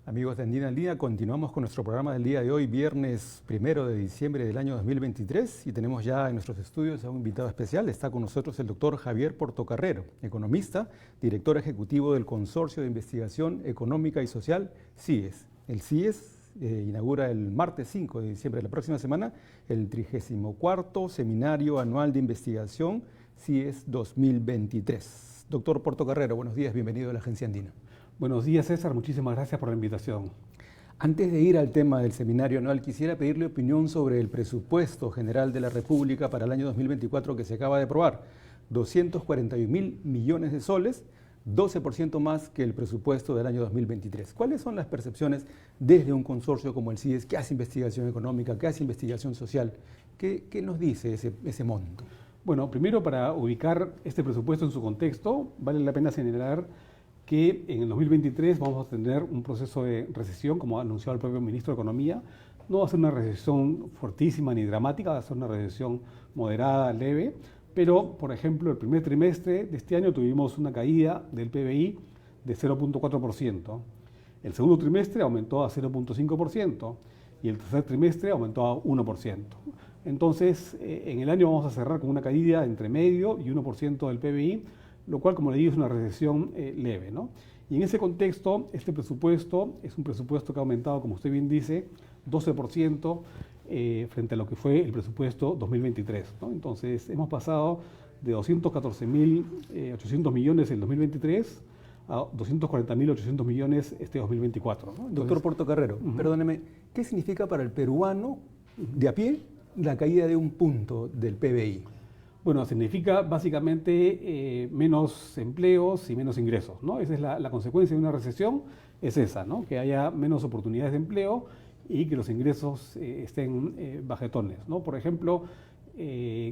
Amigos de Andina al Día, continuamos con nuestro programa del día de hoy, viernes 1 de diciembre del año 2023, y tenemos ya en nuestros estudios a un invitado especial. Está con nosotros el doctor Javier Portocarrero, economista, director ejecutivo del Consorcio de Investigación Económica y Social, CIES. El CIES inaugura el martes 5 de diciembre de la próxima semana el 34º Seminario Anual de Investigación CIES 2023. Doctor Portocarrero, buenos días, bienvenido a la Agencia Andina. Buenos días, César. Muchísimas gracias por la invitación. Antes de ir al tema del seminario anual, quisiera pedirle opinión sobre el presupuesto general de la República para el año 2024 que se acaba de aprobar. 241.000 millones de soles, 12% más que el presupuesto del año 2023. ¿Cuáles son las percepciones desde un consorcio como el CIES, que hace investigación económica, que hace investigación social? ¿Qué nos dice ese monto? Bueno, primero, para ubicar este presupuesto en su contexto, vale la pena señalar que en el 2023 vamos a tener un proceso de recesión, como ha anunciado el propio ministro de Economía. No va a ser una recesión fuertísima ni dramática, va a ser una recesión moderada, leve, pero, por ejemplo, el primer trimestre de este año tuvimos una caída del PBI de 0.4%. El segundo trimestre aumentó a 0.5% y el tercer trimestre aumentó a 1%. Entonces, en el año vamos a cerrar con una caída entre medio y 1% del PBI, lo cual, como le digo, es una recesión leve, ¿no? Y en ese contexto, este presupuesto es un presupuesto que ha aumentado, como usted bien dice, 12% frente a lo que fue el presupuesto 2023, ¿no? Entonces, hemos pasado de 214.800 millones en 2023 a 240.800 millones este 2024, ¿no? Entonces, doctor Portocarrero, perdóneme, ¿qué significa para el peruano de a pie la caída de un punto del PBI? Bueno, significa básicamente menos empleos y menos ingresos, ¿no? Esa es la consecuencia de una recesión, es esa, ¿no? Que haya menos oportunidades de empleo y que los ingresos estén bajetones, ¿no? Por ejemplo,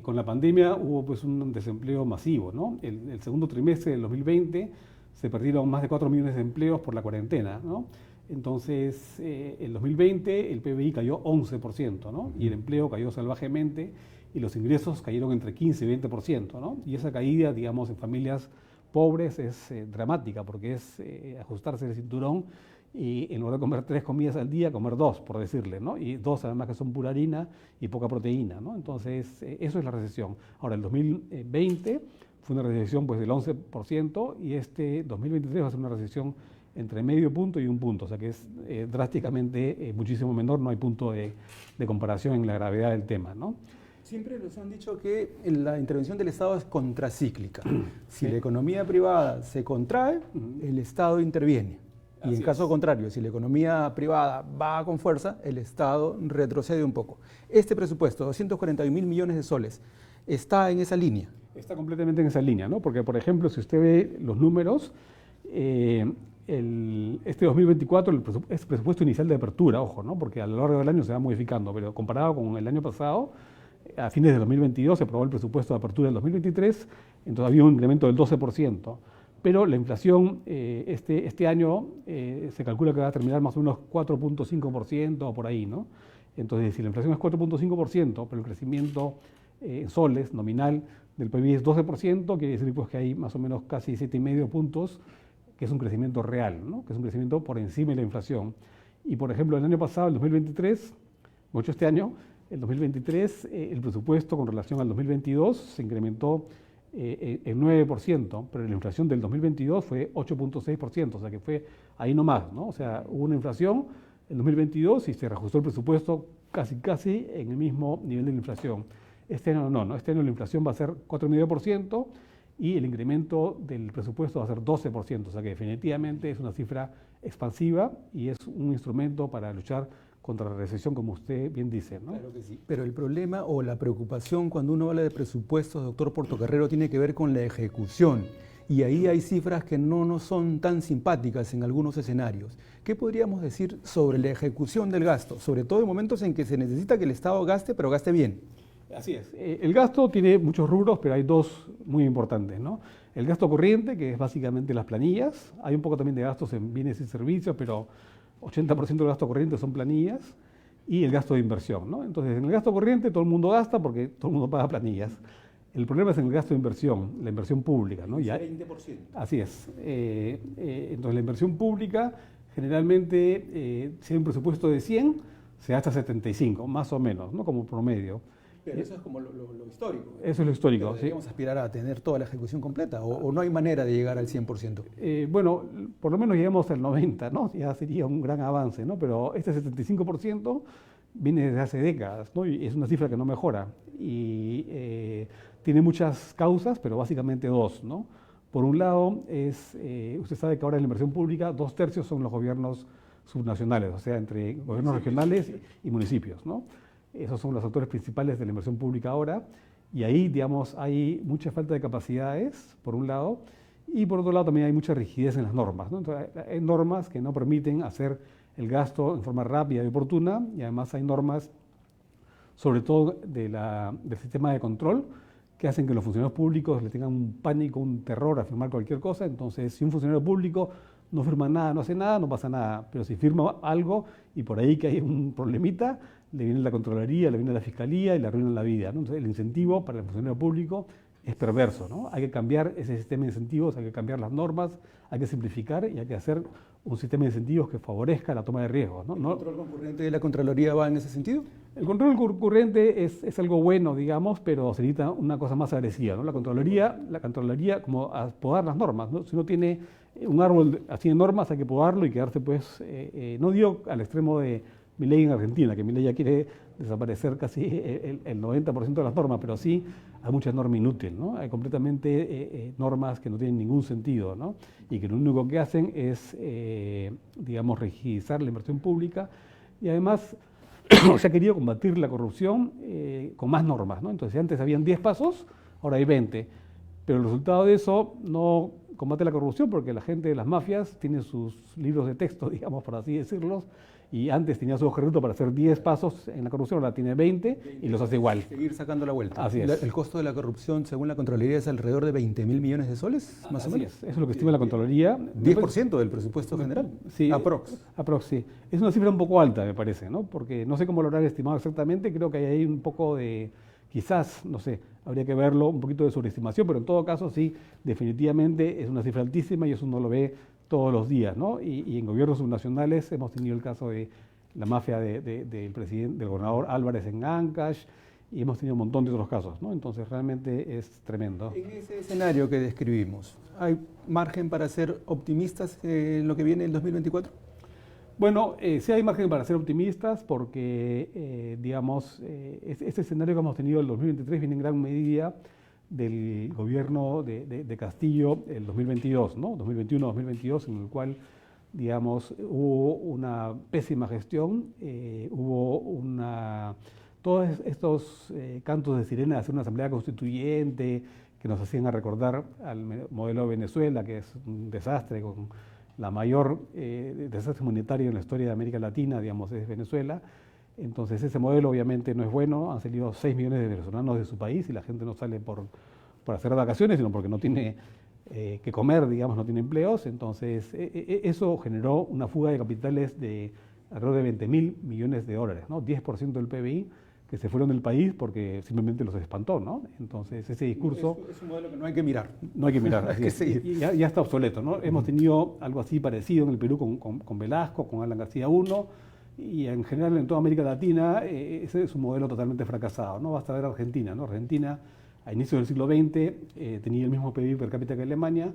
con la pandemia hubo pues un desempleo masivo, ¿no? El segundo trimestre del 2020 se perdieron más de 4 millones de empleos por la cuarentena, ¿no? Entonces, en 2020 el PBI cayó 11%, ¿no? Y el empleo cayó salvajemente y los ingresos cayeron entre 15 y 20%, ¿no? Y esa caída, digamos, en familias pobres es dramática porque es ajustarse el cinturón y en lugar de comer 3 comidas al día, comer 2, por decirle, ¿no? Y 2 además que son pura harina y poca proteína, ¿no? Entonces, eso es la recesión. Ahora, el 2020 fue una recesión pues del 11% y este 2023 va a ser una recesión entre medio punto y un punto, o sea que es drásticamente muchísimo menor, no hay punto de comparación en la gravedad del tema, ¿no? Siempre nos han dicho que la intervención del Estado es contracíclica. Si la economía privada se contrae, el Estado interviene. Y en caso contrario, si la economía privada va con fuerza, el Estado retrocede un poco. Este presupuesto, 241.000 millones de soles, ¿está en esa línea? Está completamente en esa línea, ¿no? Porque, por ejemplo, si usted ve los números, este 2024 es presupuesto inicial de apertura, ojo, ¿no? Porque a lo largo del año se va modificando, pero comparado con el año pasado, a fines de 2022 se aprobó el presupuesto de apertura del 2023, entonces había un incremento del 12%, pero la inflación este año se calcula que va a terminar más o menos 4.5% o por ahí, ¿no? Entonces, si la inflación es 4.5%, pero el crecimiento en soles nominal del PIB es 12%, quiere decir pues, que hay más o menos casi 7,5 puntos, que es un crecimiento real, ¿no? Que es un crecimiento por encima de la inflación. Y, por ejemplo, el año pasado, el 2023, mucho este año, el 2023, el presupuesto con relación al 2022 se incrementó en 9%, pero la inflación del 2022 fue 8.6%, o sea que fue ahí nomás, ¿no? O sea, hubo una inflación en 2022 y se reajustó el presupuesto casi en el mismo nivel de la inflación. Este año no, este año la inflación va a ser 4,5% y el incremento del presupuesto va a ser 12%, o sea que definitivamente es una cifra expansiva y es un instrumento para luchar contra la recesión, como usted bien dice, ¿no? Claro que sí. Pero el problema o la preocupación cuando uno habla de presupuestos, doctor Portocarrero, tiene que ver con la ejecución. Y ahí hay cifras que no nos son tan simpáticas en algunos escenarios. ¿Qué podríamos decir sobre la ejecución del gasto? Sobre todo en momentos en que se necesita que el Estado gaste, pero gaste bien. Así es. El gasto tiene muchos rubros, pero hay dos muy importantes, ¿no? El gasto corriente, que es básicamente las planillas. Hay un poco también de gastos en bienes y servicios, pero 80% del gasto corriente son planillas, y el gasto de inversión, ¿no? Entonces, en el gasto corriente todo el mundo gasta porque todo el mundo paga planillas. El problema es en el gasto de inversión, la inversión pública, ¿no? El 20%. Así es. Entonces, la inversión pública Generalmente, si hay un presupuesto de 100, se gasta 75, más o menos, ¿no? Como promedio. Pero eso es como lo histórico. Eso es lo histórico. Pero deberíamos aspirar a tener toda la ejecución completa, o no hay manera de llegar al 100%. Bueno, por lo menos llegamos al 90%, ¿no? Ya sería un gran avance, ¿no? Pero este 75% viene desde hace décadas, ¿no? Y es una cifra que no mejora. Y tiene muchas causas, pero básicamente dos, ¿no? Por un lado, usted sabe que ahora en la inversión pública 2/3 son los gobiernos subnacionales, o sea, entre gobiernos regionales y municipios, ¿no? Esos son los actores principales de la inversión pública ahora, y ahí, digamos, hay mucha falta de capacidades, por un lado, y por otro lado también hay mucha rigidez en las normas, ¿no? Entonces, hay normas que no permiten hacer el gasto en forma rápida y oportuna, y además hay normas, sobre todo del sistema de control, que hacen que los funcionarios públicos le tengan un pánico, un terror a firmar cualquier cosa. Entonces, si un funcionario público no firma nada, no hace nada, no pasa nada. Pero si firma algo y por ahí que hay un problemita, le viene la Contraloría, le viene la Fiscalía y le arruinan la vida, ¿no? Entonces, el incentivo para el funcionario público es perverso, ¿no? Hay que cambiar ese sistema de incentivos, hay que cambiar las normas, hay que simplificar y hay que hacer un sistema de incentivos que favorezca la toma de riesgos, ¿no? ¿El control concurrente de la Contraloría va en ese sentido? El control concurrente es algo bueno, digamos, pero se necesita una cosa más agresiva, ¿no? La Contraloría como a podar las normas, ¿no? Si uno tiene un árbol así de normas, hay que podarlo y quedarse, pues, no digo al extremo de Milei en Argentina, que Milei ya quiere desaparecer casi el 90% de las normas, pero sí hay mucha norma inútil, ¿no? Hay completamente normas que no tienen ningún sentido, ¿no? Y que lo único que hacen es, digamos, rigidizar la inversión pública y además se ha querido combatir la corrupción con más normas, ¿no? Entonces, antes habían 10 pasos, ahora hay 20, pero el resultado de eso no combate la corrupción porque la gente de las mafias tiene sus libros de texto, digamos, por así decirlos, y antes tenía su hoja de ruta para hacer 10 pasos en la corrupción, ahora tiene 20 y los hace igual. Seguir sacando la vuelta. Así es. El costo de la corrupción, según la Contraloría, es alrededor de 20.000 millones de soles, más o menos. Eso es lo que estima la Contraloría. 10% del presupuesto general. Sí, aprox, sí. Es una cifra un poco alta, me parece, ¿no? Porque no sé cómo lo habrán estimado exactamente, creo que hay ahí un poco de, quizás, no sé, habría que verlo, un poquito de sobreestimación, pero en todo caso sí, definitivamente es una cifra altísima y eso uno lo ve todos los días, ¿no? Y en gobiernos subnacionales hemos tenido el caso de la mafia del gobernador Álvarez en Ancash y hemos tenido un montón de otros casos, ¿no? Entonces realmente es tremendo. En ese escenario que describimos, ¿hay margen para ser optimistas en lo que viene el 2024? Bueno, sí hay margen para ser optimistas porque, digamos, este escenario que hemos tenido el 2023 viene en gran medida del gobierno de Castillo el 2022, ¿no? 2021-2022, en el cual, digamos, hubo una pésima gestión, todos estos cantos de sirena de hacer una asamblea constituyente que nos hacían a recordar al modelo de Venezuela, que es un desastre, con la mayor desastre humanitario en la historia de América Latina, digamos, es Venezuela. Entonces ese modelo obviamente no es bueno, han salido 6 millones de venezolanos de su país y la gente no sale por hacer vacaciones, sino porque no tiene que comer, digamos, no tiene empleos. Entonces eso generó una fuga de capitales de alrededor de 20.000 millones de dólares, ¿no? 10% del PBI que se fueron del país porque simplemente los espantó, ¿no? Entonces ese discurso... Es un modelo que no hay que mirar. No hay que mirar, así es. Ya está obsoleto, ¿no? Hemos tenido algo así parecido en el Perú con Velasco, con Alan García I, y en general en toda América Latina ese es un modelo totalmente fracasado, ¿no? Basta ver Argentina, ¿no? Argentina a inicios del siglo XX tenía el mismo PIB per cápita que Alemania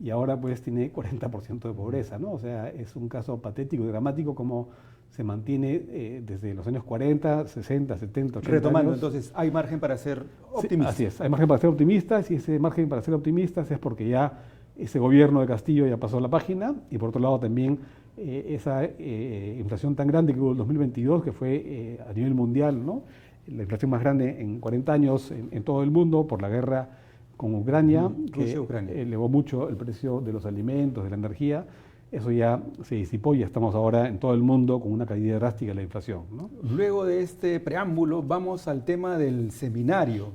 y ahora pues tiene 40% de pobreza, ¿no? O sea, es un caso patético y dramático como se mantiene desde los años 40, 60, 70, 80 Retomando, años. entonces, hay margen para ser optimistas. Sí, así es, hay margen para ser optimistas y ese margen para ser optimistas es porque ya ese gobierno de Castillo ya pasó la página y por otro lado también esa inflación tan grande que hubo en el 2022, que fue a nivel mundial, ¿no? La inflación más grande en 40 años en todo el mundo por la guerra con Ucrania, que elevó mucho el precio de los alimentos, de la energía. Eso ya se disipó y ya estamos ahora en todo el mundo con una caída drástica de la inflación, ¿no? Luego de este preámbulo, vamos al tema del seminario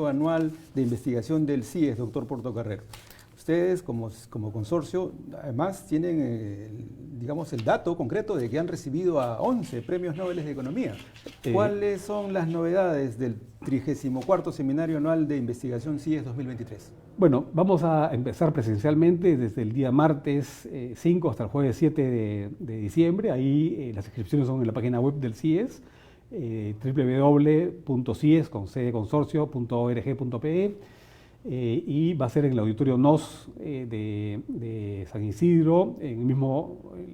anual de investigación del CIES, doctor Portocarrero. Ustedes, como consorcio, además tienen, digamos, el dato concreto de que han recibido a 11 premios Nobel de Economía. ¿Cuáles son las novedades del 34º Seminario Anual de Investigación CIES 2023? Bueno, vamos a empezar presencialmente desde el día martes 5 hasta el jueves 7 de diciembre. Ahí las inscripciones son en la página web del CIES, www.cies.org.pe, y va a ser en el auditorio NOS de San Isidro, en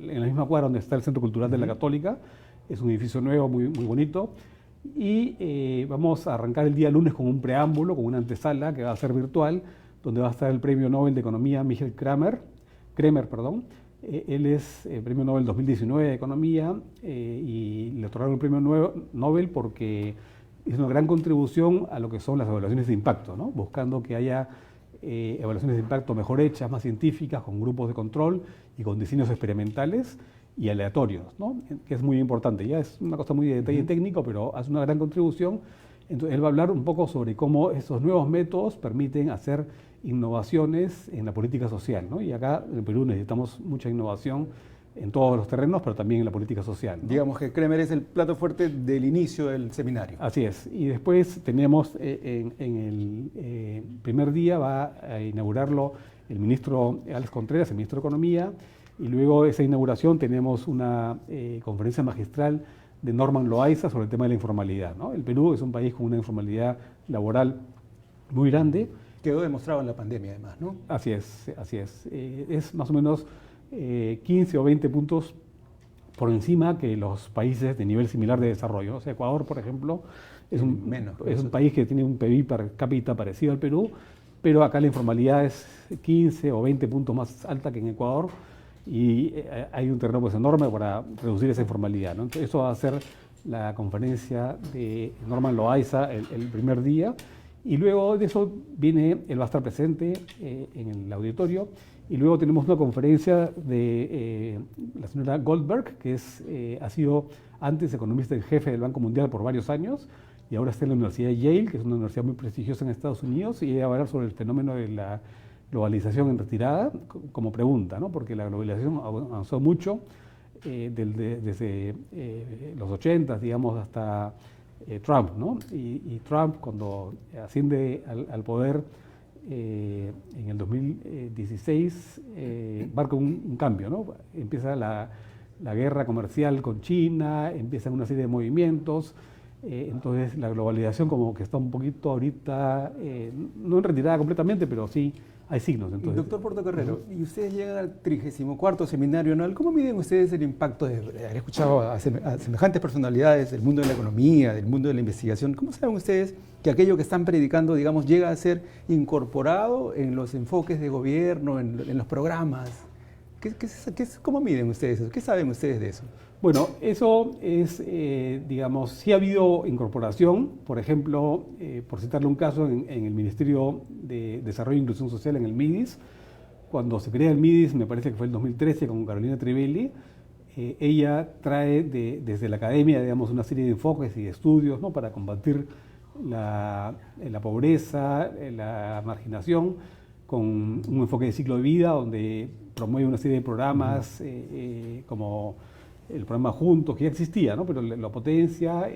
la misma cuadra donde está el Centro Cultural de la Católica. Es un edificio nuevo, muy, muy bonito. Y vamos a arrancar el día lunes con un preámbulo, con una antesala que va a ser virtual, donde va a estar el Premio Nobel de Economía Michael Kremer. Él es Premio Nobel 2019 de Economía y le otorgaron el Premio Nobel porque hizo una gran contribución a lo que son las evaluaciones de impacto, ¿no? Buscando que haya evaluaciones de impacto mejor hechas, más científicas, con grupos de control y con diseños experimentales y aleatorios, ¿no? Que es muy importante. Ya es una cosa muy de detalle técnico, pero hace una gran contribución. Entonces, él va a hablar un poco sobre cómo estos nuevos métodos permiten hacer innovaciones en la política social, ¿no? Y acá en el Perú necesitamos mucha innovación en todos los terrenos, pero también en la política social, ¿no? Digamos que Kremer es el plato fuerte del inicio del seminario. Así es. Y después tenemos en el primer día va a inaugurarlo el ministro Alex Contreras, el ministro de Economía, y luego de esa inauguración tenemos una conferencia magistral de Norman Loaiza sobre el tema de la informalidad, ¿no? El Perú es un país con una informalidad laboral muy grande. Quedó demostrado en la pandemia, además, ¿no? Así es, así es. Es más o menos 15 o 20 puntos por encima que los países de nivel similar de desarrollo. O sea, Ecuador, por ejemplo, es un país que tiene un PIB per cápita parecido al Perú, pero acá la informalidad es 15 o 20 puntos más alta que en Ecuador y hay un terreno pues enorme para reducir esa informalidad, ¿no? Entonces, eso va a ser la conferencia de Norman Loaiza el primer día. Y luego de eso él va a estar presente en el auditorio. Y luego tenemos una conferencia de la señora Goldberg, que ha sido antes economista en jefe del Banco Mundial por varios años y ahora está en la Universidad de Yale, que es una universidad muy prestigiosa en Estados Unidos, y ella va a hablar sobre el fenómeno de la globalización en retirada como pregunta, ¿no? Porque la globalización avanzó mucho desde los 80, digamos, hasta Trump, ¿no? Y Trump, cuando asciende al poder en el 2016, marca un cambio, ¿no? Empieza la guerra comercial con China, empiezan una serie de movimientos, entonces la globalización como que está un poquito ahorita, no en retirada completamente, pero sí hay signos. Entonces. Doctor Portocarrero, y ustedes llegan al 34º seminario anual, ¿cómo miden ustedes el impacto de haber escuchado a semejantes personalidades del mundo de la economía, del mundo de la investigación? ¿Cómo saben ustedes que aquello que están predicando, digamos, llega a ser incorporado en los enfoques de gobierno, en los programas? ¿Cómo miden ustedes eso? ¿Qué saben ustedes de eso? Bueno, eso es, digamos, sí ha habido incorporación. Por ejemplo, por citarle un caso, en el Ministerio de Desarrollo e Inclusión Social, en el MIDIS, cuando se crea el MIDIS, me parece que fue el 2013, con Carolina Trivelli, ella trae desde la academia, digamos, una serie de enfoques y de estudios, ¿no? Para combatir la pobreza, la marginación, con un enfoque de ciclo de vida, donde promueve una serie de programas como el programa Juntos, que ya existía, ¿no? Pero lo potencia,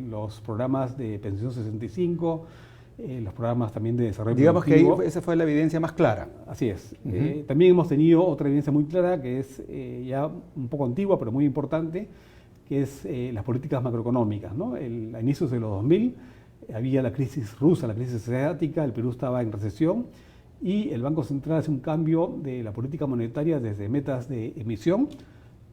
los programas de Pensión 65, los programas también de desarrollo productivo. Digamos que ahí esa fue la evidencia más clara. Así es. También hemos tenido otra evidencia muy clara, que es ya un poco antigua, pero muy importante, que es las políticas macroeconómicas, ¿no? A inicios de los 2000 había la crisis rusa, la crisis asiática, el Perú estaba en recesión, y el Banco Central hace un cambio de la política monetaria desde metas de emisión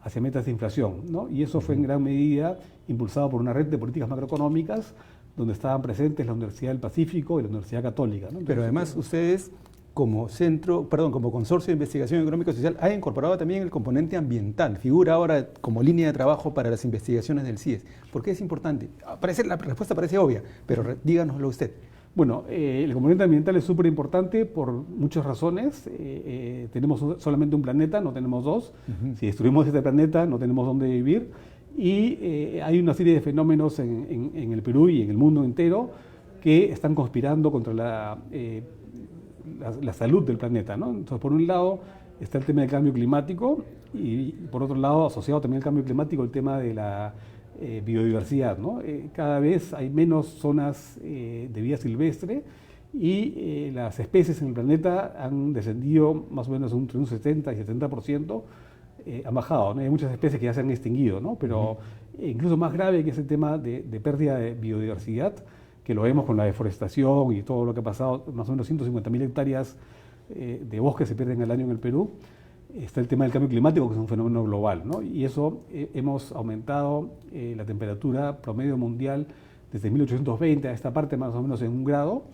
hacia metas de inflación, ¿no? Y eso fue en gran medida impulsado por una red de políticas macroeconómicas donde estaban presentes la Universidad del Pacífico y la Universidad Católica, ¿no? Entonces, pero además ustedes como como Consorcio de Investigación Económica y Social han incorporado también el componente ambiental, figura ahora como línea de trabajo para las investigaciones del CIES. ¿Por qué es importante? La respuesta parece obvia, pero díganoslo usted. Bueno, el componente ambiental es súper importante por muchas razones. Tenemos solamente un planeta, no tenemos dos. Si destruimos este planeta, no tenemos dónde vivir. Y hay una serie de fenómenos en el Perú y en el mundo entero que están conspirando contra la salud del planeta, ¿no? Entonces, por un lado está el tema del cambio climático y por otro lado, asociado también al cambio climático, el tema de la biodiversidad, ¿no? Cada vez hay menos zonas de vida silvestre y las especies en el planeta han descendido más o menos entre un 70 y 70%, han bajado, ¿no? Hay muchas especies que ya se han extinguido, ¿no? Pero incluso más grave que ese tema de pérdida de biodiversidad, que lo vemos con la deforestación y todo lo que ha pasado, más o menos 150.000 hectáreas de bosque se pierden al año en el Perú. Está el tema del cambio climático, que es un fenómeno global, ¿no? Y eso hemos aumentado la temperatura promedio mundial desde 1820 a esta parte más o menos en 1 grado,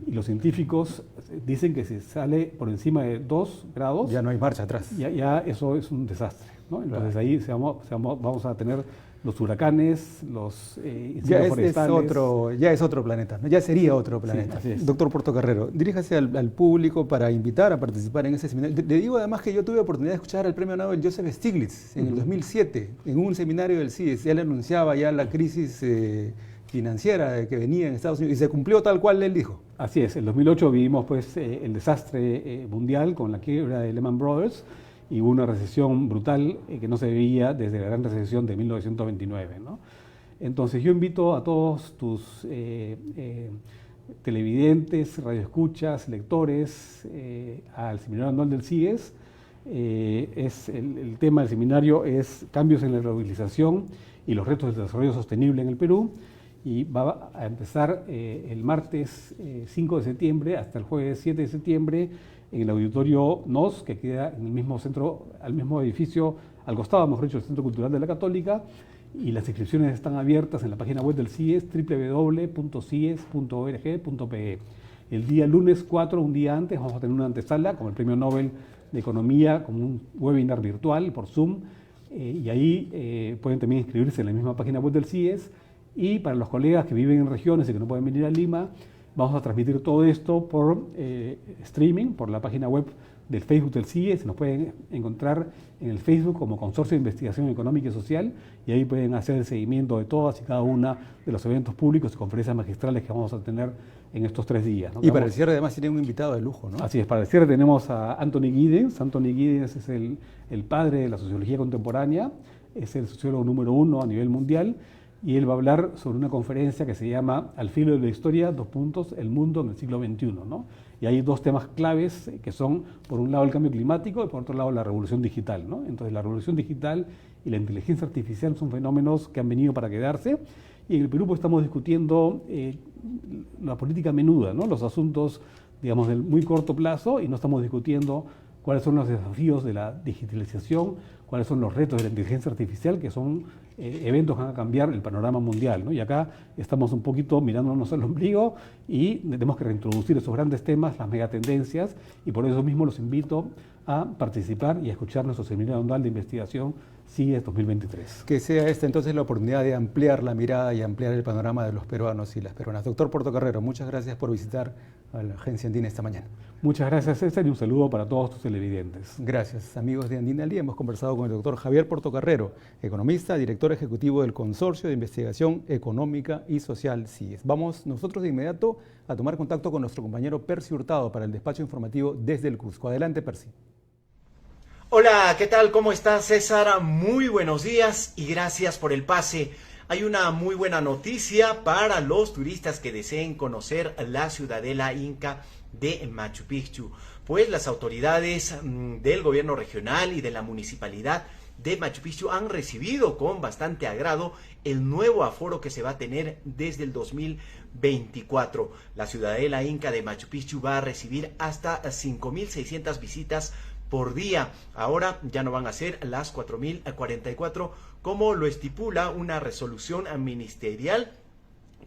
y los científicos dicen que si sale por encima de 2 grados... Ya no hay marcha atrás. Ya eso es un desastre, ¿no? Entonces ahí vamos a tener los huracanes, los incendios forestales. Ya es otro planeta, ¿no? Ya sería otro planeta. Sí, así es. Doctor Portocarrero, diríjase al público para invitar a participar en ese seminario. Le digo además que yo tuve la oportunidad de escuchar al premio Nobel Joseph Stiglitz en el 2007, en un seminario del CIES. Ya le anunciaba ya la crisis financiera que venía en Estados Unidos y se cumplió tal cual él dijo. Así es, en 2008 vivimos pues, el desastre mundial con la quiebra de Lehman Brothers, y hubo una recesión brutal que no se veía desde la gran recesión de 1929, ¿no? Entonces yo invito a todos tus televidentes, radioescuchas, lectores al seminario anual del CIES. El tema del seminario es cambios en la rehabilitación y los retos del desarrollo sostenible en el Perú, y va a empezar el martes 5 de septiembre hasta el jueves 7 de septiembre en el auditorio NOS, que queda en el mismo centro, al mismo edificio, al costado, mejor dicho, del Centro Cultural de la Católica, y las inscripciones están abiertas en la página web del CIES, www.cies.org.pe. El día lunes 4, un día antes, vamos a tener una antesala con el Premio Nobel de Economía, como un webinar virtual por Zoom, y ahí pueden también inscribirse en la misma página web del CIES. Y para los colegas que viven en regiones y que no pueden venir a Lima, vamos a transmitir todo esto por streaming, por la página web del Facebook del CIES. Nos pueden encontrar en el Facebook como Consorcio de Investigación Económica y Social, y ahí pueden hacer el seguimiento de todas y cada una de los eventos públicos y conferencias magistrales que vamos a tener en estos 3 días, ¿no? Y para el cierre además tienen un invitado de lujo, ¿no? Así es, para el cierre tenemos a Anthony Giddens. Anthony Giddens es el padre de la sociología contemporánea, es el sociólogo número 1 a nivel mundial, y él va a hablar sobre una conferencia que se llama Al filo de la historia, el mundo en el siglo XXI, ¿no? Y hay 2 temas claves que son, por un lado, el cambio climático y por otro lado, la revolución digital, ¿no? Entonces, la revolución digital y la inteligencia artificial son fenómenos que han venido para quedarse, y en el Perú pues, estamos discutiendo la política menuda, ¿no? Los asuntos, digamos, del muy corto plazo, y no estamos discutiendo cuáles son los desafíos de la digitalización, cuáles son los retos de la inteligencia artificial, que son eventos que van a cambiar el panorama mundial, ¿no? Y acá estamos un poquito mirándonos al ombligo y tenemos que reintroducir esos grandes temas, las megatendencias, y por eso mismo los invito a participar y a escuchar nuestro seminario anual de investigación CIES 2023. Que sea esta entonces la oportunidad de ampliar la mirada y ampliar el panorama de los peruanos y las peruanas. Doctor Portocarrero, muchas gracias por visitar a la Agencia Andina esta mañana. Muchas gracias, César, y un saludo para todos tus televidentes. Gracias, amigos de Andina al Día. Hemos conversado con el doctor Javier Portocarrero, economista, director ejecutivo del Consorcio de Investigación Económica y Social CIES. Vamos nosotros de inmediato a tomar contacto con nuestro compañero Percy Hurtado para el despacho informativo desde el Cusco. Adelante, Percy. Hola, ¿qué tal? ¿Cómo estás, César? Muy buenos días y gracias por el pase. Hay una muy buena noticia para los turistas que deseen conocer la ciudadela inca de Machu Picchu, pues las autoridades del gobierno regional y de la municipalidad de Machu Picchu han recibido con bastante agrado el nuevo aforo que se va a tener desde el 2024. La ciudadela inca de Machu Picchu va a recibir hasta 5.600 visitas por día. Ahora ya no van a ser las 4.044 como lo estipula una resolución ministerial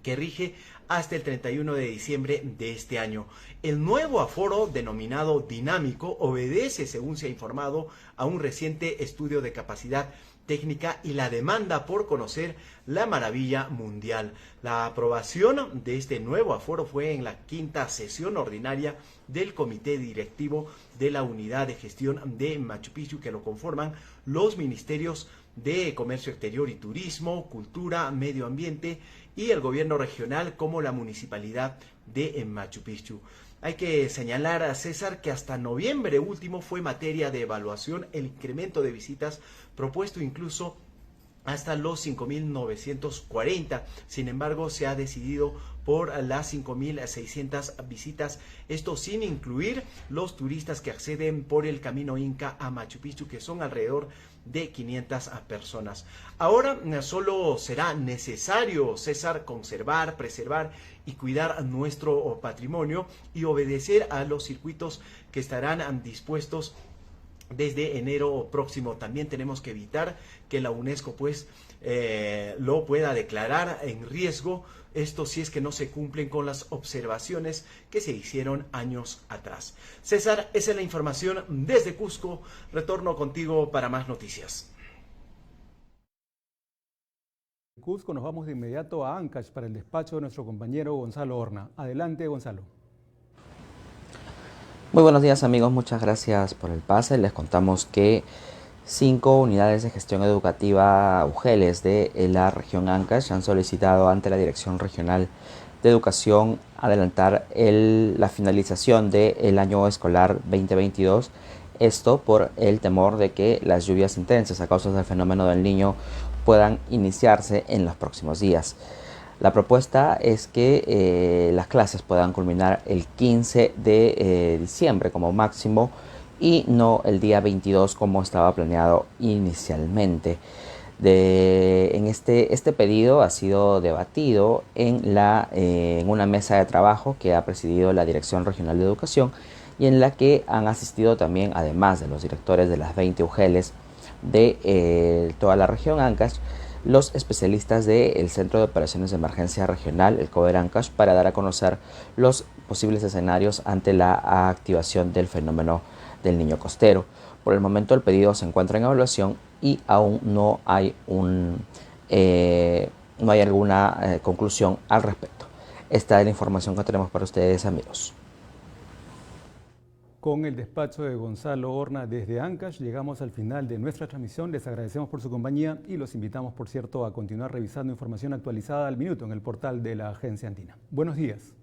que rige hasta el 31 de diciembre de este año. El nuevo aforo, denominado dinámico, obedece, según se ha informado, a un reciente estudio de capacidad técnica y la demanda por conocer la maravilla mundial. La aprobación de este nuevo aforo fue en la 5ª sesión ordinaria del Comité Directivo de la Unidad de Gestión de Machu Picchu, que lo conforman los ministerios de Comercio Exterior y Turismo, Cultura, Medio Ambiente y el gobierno regional, como la municipalidad de Machu Picchu. Hay que señalar a César que hasta noviembre último fue materia de evaluación el incremento de visitas propuesto incluso hasta los 5.940. Sin embargo, se ha decidido por las 5.600 visitas, esto sin incluir los turistas que acceden por el camino Inca a Machu Picchu, que son alrededor de 500 personas. Ahora solo será necesario, César, conservar, preservar y cuidar nuestro patrimonio y obedecer a los circuitos que estarán dispuestos desde enero próximo. También tenemos que evitar que la UNESCO lo pueda declarar en riesgo, esto si es que no se cumplen con las observaciones que se hicieron años atrás. César, esa es la información desde Cusco. Retorno contigo para más noticias. Cusco nos vamos de inmediato a Ancash para el despacho de nuestro compañero Gonzalo Horna. Adelante, Gonzalo. Muy buenos días, amigos, muchas gracias por el pase. Les contamos que 5 unidades de gestión educativa UGELES de la región Ancash han solicitado ante la Dirección Regional de Educación adelantar la finalización del año escolar 2022. Esto por el temor de que las lluvias intensas a causa del fenómeno del Niño puedan iniciarse en los próximos días. La propuesta es que las clases puedan culminar el 15 de diciembre como máximo y no el día 22 como estaba planeado inicialmente. Este pedido ha sido debatido en una mesa de trabajo que ha presidido la Dirección Regional de Educación y en la que han asistido también, además de los directores de las 20 UGELES de toda la región Ancash, los especialistas del Centro de Operaciones de Emergencia Regional, el COER Ancash, para dar a conocer los posibles escenarios ante la activación del fenómeno del Niño costero. Por el momento el pedido se encuentra en evaluación y aún no hay alguna conclusión al respecto. Esta es la información que tenemos para ustedes, amigos. Con el despacho de Gonzalo Horna desde Ancash llegamos al final de nuestra transmisión. Les agradecemos por su compañía y los invitamos, por cierto, a continuar revisando información actualizada al minuto en el portal de la Agencia Andina. Buenos días.